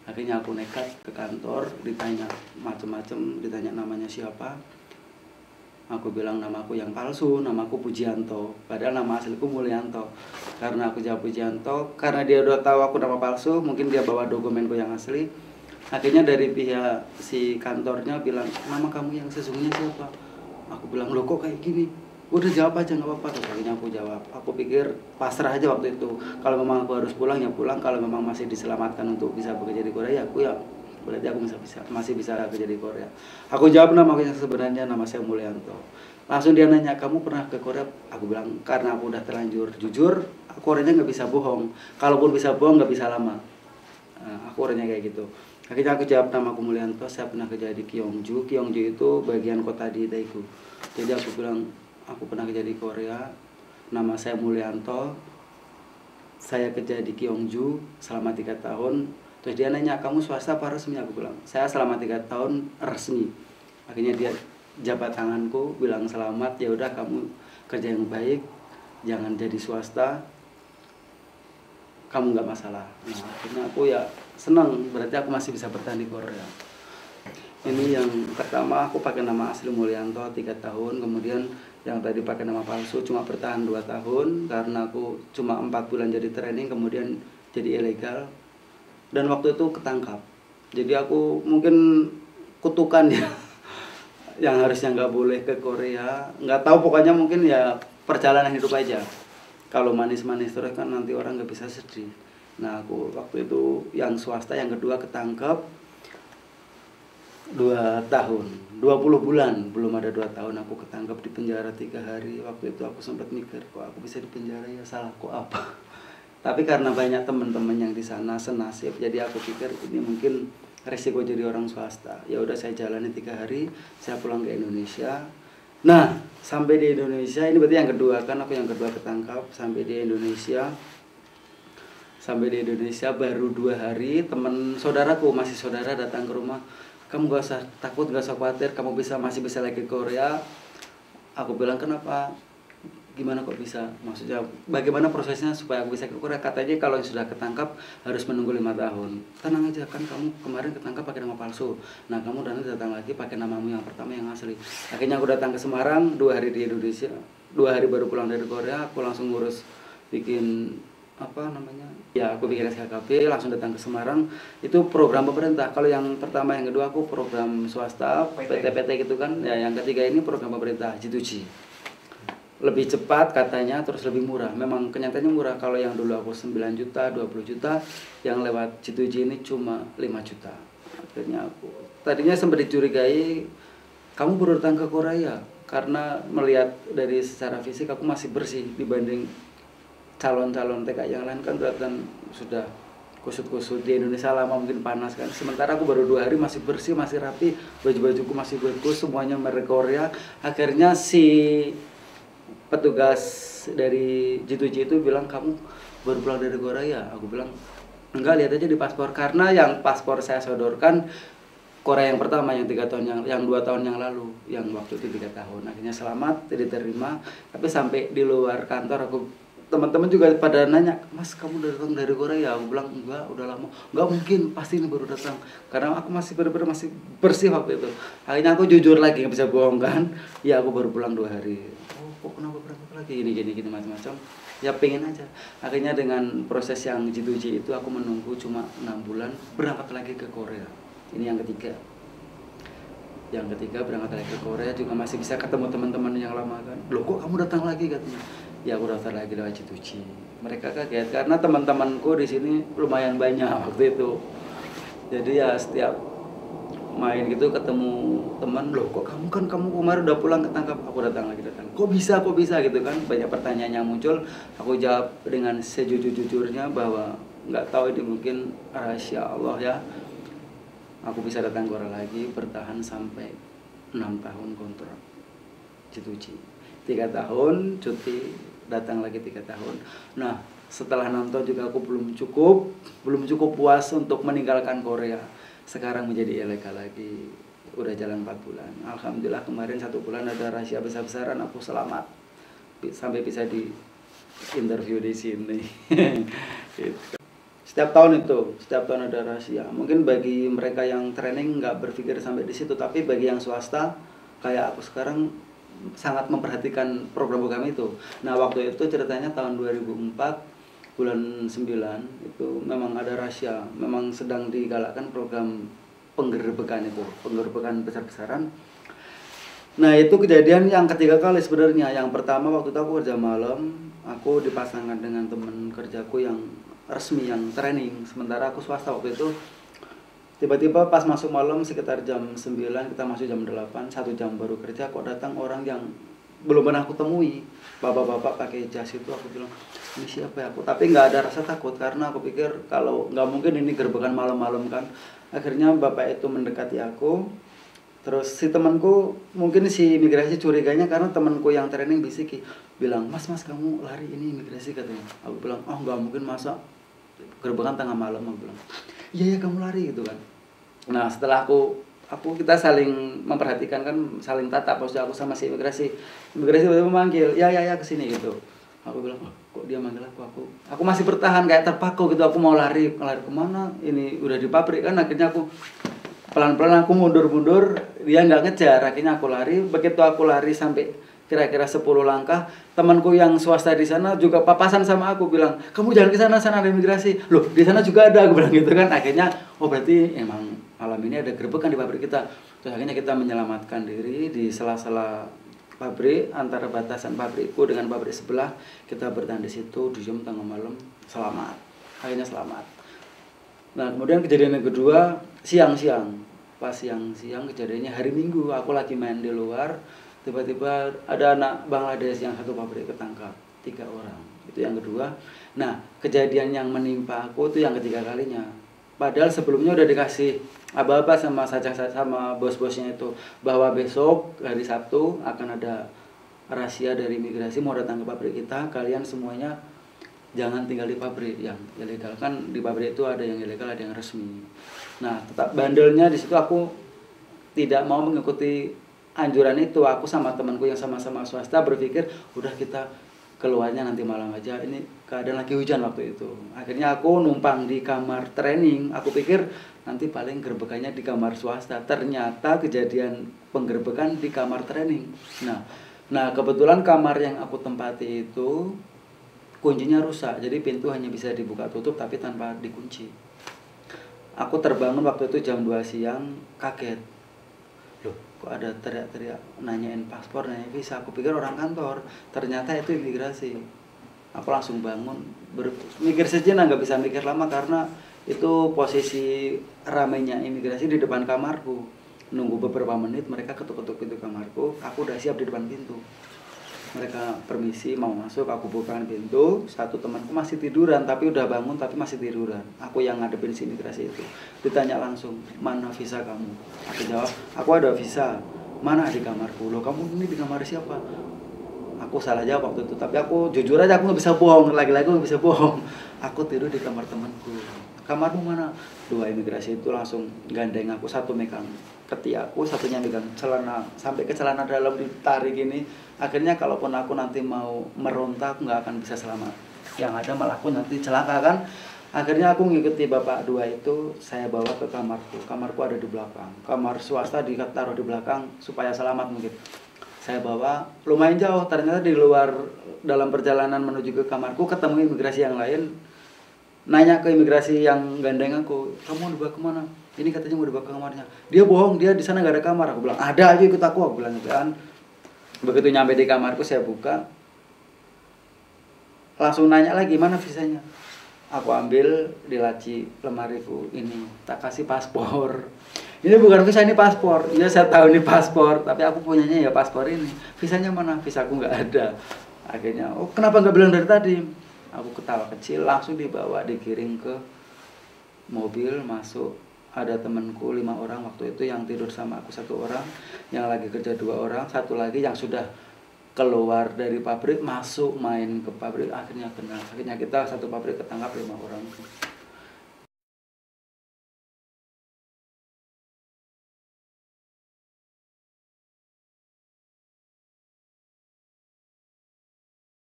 Akhirnya aku nekat ke kantor, ditanya macem-macem, ditanya namanya siapa. Aku bilang namaku yang palsu, namaku Pujianto, padahal nama asliku Mulyanto. Karena aku jawab Pujianto, karena dia udah tahu aku nama palsu, mungkin dia bawa dokumenku yang asli. Akhirnya dari pihak si kantornya bilang, nama kamu yang sesungguhnya siapa? Aku bilang, loh kok kayak gini? Udah jawab aja nggak apa-apa. Terus akhirnya aku jawab. Aku pikir pasrah aja waktu itu. Kalau memang aku harus pulang ya pulang. Kalau memang masih diselamatkan untuk bisa bekerja di Korea, aku ya berarti aku masih bisa kerja di Korea. Aku jawab nama yang sebenarnya, nama saya Mulyanto. Langsung dia nanya, kamu pernah ke Korea? Aku bilang, karena aku udah terlanjur jujur, aku orangnya nggak bisa bohong. Kalaupun bisa bohong nggak bisa lama. Aku orangnya kayak gitu. Akhirnya aku jawab nama aku Mulyanto, saya pernah kerja di Gyeongju. Gyeongju itu bagian kota di Daegu. Jadi aku bilang, aku pernah kerja di Korea, nama saya Mulyanto, saya kerja di Gyeongju selama 3 tahun. Terus dia nanya, kamu swasta apa resmi? Aku bilang, saya selama 3 tahun resmi. Akhirnya dia jabat tanganku, bilang selamat, ya udah kamu kerja yang baik, jangan jadi swasta, kamu nggak masalah. Nah, akhirnya aku ya senang, berarti aku masih bisa bertahan di Korea. Ini yang pertama, aku pakai nama asli Mulyanto 3 tahun, kemudian yang tadi pakai nama palsu cuma bertahan 2 tahun karena aku cuma 4 bulan jadi training, kemudian jadi ilegal. Dan waktu itu ketangkap. Jadi aku mungkin kutukan ya, yang harusnya nggak boleh ke Korea. Nggak tahu, pokoknya mungkin ya perjalanan hidup aja. Kalau manis-manis terus kan nanti orang nggak bisa sedih. Nah aku waktu itu yang swasta, yang kedua ketangkap 2 tahun, 20 bulan, belum ada 2 tahun aku ketangkap di penjara 3 hari. Waktu itu aku sempat mikir, kok aku bisa di penjara ya, salahku apa? Tapi karena banyak teman-teman yang di sana senasib, jadi aku pikir ini mungkin resiko jadi orang swasta. Ya udah saya jalani 3 hari, saya pulang ke Indonesia. Nah, sampai di Indonesia, ini berarti yang kedua kan, aku yang kedua ketangkap. Sampai di Indonesia baru 2 hari, teman saudaraku, masih saudara, datang ke rumah. Kamu gak usah takut, gak usah khawatir, kamu masih bisa lagi ke Korea. Aku bilang, kenapa? Gimana kok bisa? Maksudnya bagaimana prosesnya supaya aku bisa ke Korea? Katanya kalau sudah ketangkap harus menunggu 5 tahun. Tenang aja, kan kamu kemarin ketangkap pakai nama palsu. Nah kamu nanti datang lagi pakai namamu yang pertama yang asli. Akhirnya aku datang ke Semarang, 2 hari di Indonesia, 2 hari baru pulang dari Korea. Aku langsung ngurus bikin aku bikin SKKP, langsung datang ke Semarang. Itu program pemerintah. Kalau yang pertama, yang kedua aku program swasta, PT gitu kan. Ya yang ketiga ini program pemerintah, G2G. Lebih cepat katanya, terus lebih murah. Memang kenyataannya murah. Kalau yang dulu aku 9 juta, 20 juta, yang lewat G2G ini cuma 5 juta. Akhirnya aku tadinya sempat dicurigai, kamu baru datang ke Korea, karena melihat dari secara fisik aku masih bersih dibanding calon-calon TKI yang lain kan kelihatan sudah kusut-kusut. Di Indonesia lama mungkin panas kan, sementara aku baru 2 hari masih bersih, masih rapi, baju-bajuku masih bagus, semuanya merek Korea. Akhirnya si petugas dari G2G itu bilang, kamu baru pulang dari Korea? Aku bilang, enggak, lihat aja di paspor. Karena yang paspor saya sodorkan Korea yang pertama, yang 3 tahun yang 2 tahun yang lalu, yang waktu itu 3 tahun. Akhirnya selamat, diterima. Tapi sampai di luar kantor teman-teman juga pada nanya, Mas kamu udah datang dari Korea? Aku bilang, enggak, udah lama. Enggak mungkin, pasti ini baru datang. Karena aku masih benar-benar masih bersih waktu itu. Akhirnya aku jujur lagi, nggak bisa bohong kan. Ya aku baru pulang 2 hari. Kok kenapa berangkat lagi, gini macam-macam. Ya pengen aja. Akhirnya dengan proses yang G2G itu aku menunggu cuma 6 bulan, berangkat lagi ke Korea. Ini yang ketiga. Yang ketiga berangkat lagi ke Korea, juga masih bisa ketemu teman-teman yang lama kan. Loh kok kamu datang lagi, katanya. Ya aku daftar lagi lewat G2G. Mereka kaget karena teman-temanku di sini lumayan banyak waktu itu. Jadi ya setiap main gitu ketemu teman, loh kok kamu kemarin udah pulang ketangkap? Aku datang. Kok bisa gitu kan, banyak pertanyaan yang muncul. Aku jawab dengan sejujur-jujurnya bahwa nggak tahu, ini mungkin rahasia Allah ya. Aku bisa datang Korea lagi, bertahan sampai 6 tahun kontrak G2G. 3 tahun cuti, datang lagi 3 tahun. Nah setelah 6 tahun juga aku belum cukup puas untuk meninggalkan Korea. Sekarang menjadi ilegal lagi, udah jalan 4 bulan. Alhamdulillah kemarin 1 bulan ada rahasia besar-besaran, aku selamat sampai bisa di interview di sini. Gitu. setiap tahun ada rahasia. Mungkin bagi mereka yang training nggak berpikir sampai di situ, tapi bagi yang swasta kayak aku sekarang sangat memperhatikan program-program itu. Nah, waktu itu ceritanya tahun 2004 bulan 9 itu memang ada rahasia, memang sedang digalakkan program penggerbekan besar-besaran. Nah, itu kejadian yang ketiga kali sebenarnya. Yang pertama waktu itu aku kerja malam, aku dipasangkan dengan teman kerjaku yang resmi yang training, sementara aku swasta waktu itu. Tiba-tiba pas masuk malam sekitar jam 9, kita masuk jam 8, 1 jam baru kerja, kok datang orang yang belum pernah aku temui. Bapak-bapak pakai jas itu, aku bilang, ini siapa ya aku? Tapi nggak ada rasa takut karena aku pikir kalau nggak mungkin ini gerbekan malam-malam kan. Akhirnya bapak itu mendekati aku. Terus si temanku, mungkin si imigrasi curiganya karena temanku yang training bisiki bilang, mas kamu lari, ini imigrasi katanya. Aku bilang, oh nggak mungkin, masa gerbekan tengah malam. Aku bilang, iya kamu lari gitu kan. Nah, setelah kita saling memperhatikan kan, saling tatap. Maksudnya aku sama si imigrasi tiba-tiba memanggil, ya kesini gitu. Aku bilang, oh, kok dia manggil aku masih bertahan kayak terpaku gitu. Aku mau lari kemana, ini udah di pabrik kan. Akhirnya aku pelan-pelan aku mundur, dia nggak ngejar. Akhirnya aku lari. Begitu aku lari sampai kira-kira 10 langkah, temanku yang swasta di sana juga papasan sama aku, bilang, kamu jangan ke sana ada imigrasi. Loh, di sana juga ada, aku bilang gitu kan. Akhirnya, oh berarti emang malam ini ada gerbek kan di pabrik kita. Terus akhirnya kita menyelamatkan diri di sela-sela pabrik, antara batasan pabrikku dengan pabrik sebelah. Kita bertahan di situ di jam tengah malam, selamat. Akhirnya selamat. Nah, kemudian kejadian yang kedua siang-siang. Pas siang-siang kejadiannya hari Minggu, aku lagi main di luar. Tiba-tiba ada anak Bangladesh yang satu pabrik ketangkap, 3 orang. Itu yang kedua. Nah, kejadian yang menimpa aku itu yang ketiga kalinya. Padahal sebelumnya udah dikasih aba-aba sama bos-bosnya itu, bahwa besok hari Sabtu akan ada rahasia dari imigrasi mau datang ke pabrik kita. Kalian semuanya jangan tinggal di pabrik yang ilegal. Kan di pabrik itu ada yang ilegal, ada yang resmi. Nah, tetap bandelnya di situ aku tidak mau mengikuti anjuran itu. Aku sama temanku yang sama-sama swasta berpikir, udah kita keluarnya nanti malam aja. Ini keadaan lagi hujan waktu itu. Akhirnya aku numpang di kamar training. Aku pikir nanti paling gerbekannya di kamar swasta. Ternyata kejadian penggerbekan di kamar training. Nah kebetulan kamar yang aku tempati itu kuncinya rusak. Jadi pintu hanya bisa dibuka tutup tapi tanpa dikunci. Aku terbangun waktu itu jam 2 siang, kaget. Loh, kok ada teriak-teriak nanyain paspor, nanya visa. Aku pikir orang kantor, ternyata itu imigrasi. Aku langsung bangun, mikir sejenak, nggak bisa mikir lama karena itu posisi ramainya imigrasi di depan kamarku. Nunggu beberapa menit, mereka ketuk-ketuk pintu kamarku. Aku udah siap di depan pintu. Mereka permisi mau masuk, aku bukakan pintu. Satu temanku masih tiduran, tapi udah bangun tapi masih tiduran. Aku yang ngadepin si imigrasi itu. Ditanya langsung, mana visa kamu? Aku jawab, aku ada visa. Mana di kamarku? Loh, kamu ini di kamar siapa? Aku salah jawab waktu itu, tapi aku jujur aja aku nggak bisa bohong. Lagi-lagi nggak bisa bohong. Aku tidur di kamar temanku. Kamarmu mana? 2 imigrasi itu langsung gandeng aku, satu megang ketiakku, satunya megang celana, sampai ke celana dalam ditarik gini. Akhirnya kalaupun aku nanti mau meronta, aku nggak akan bisa selamat. Yang ada malah aku nanti celaka kan. Akhirnya aku ngikuti bapak 2 itu, saya bawa ke kamarku. Kamarku ada di belakang. Kamar swasta ditaruh di belakang supaya selamat mungkin. Saya bawa lumayan jauh. Ternyata di luar dalam perjalanan menuju ke kamarku ketemu imigrasi yang lain. Nanya ke imigrasi yang gandeng aku, kamu dibawa kemana? Ini katanya mau dibawa ke kamarnya. Dia bohong, dia di sana nggak ada kamar. Aku bilang, ada aja ikut aku bilang kan. Begitu nyampe di kamarku saya buka, langsung nanya lagi, mana visanya? Aku ambil di laci lemariku, ini tak kasih paspor. Ini bukan visa, ini paspor. Ya saya tahu ini paspor, tapi aku punyanya ya paspor ini. Visanya mana? Visaku nggak ada. Akhirnya, oh kenapa nggak bilang dari tadi? Aku ketawa kecil, langsung dibawa, digiring ke mobil, masuk. Ada temanku 5 orang waktu itu yang tidur sama aku 1 orang, yang lagi kerja 2 orang, satu lagi yang sudah keluar dari pabrik, masuk main ke pabrik, akhirnya kenal. Akhirnya kita satu pabrik ketangkap 5 orang.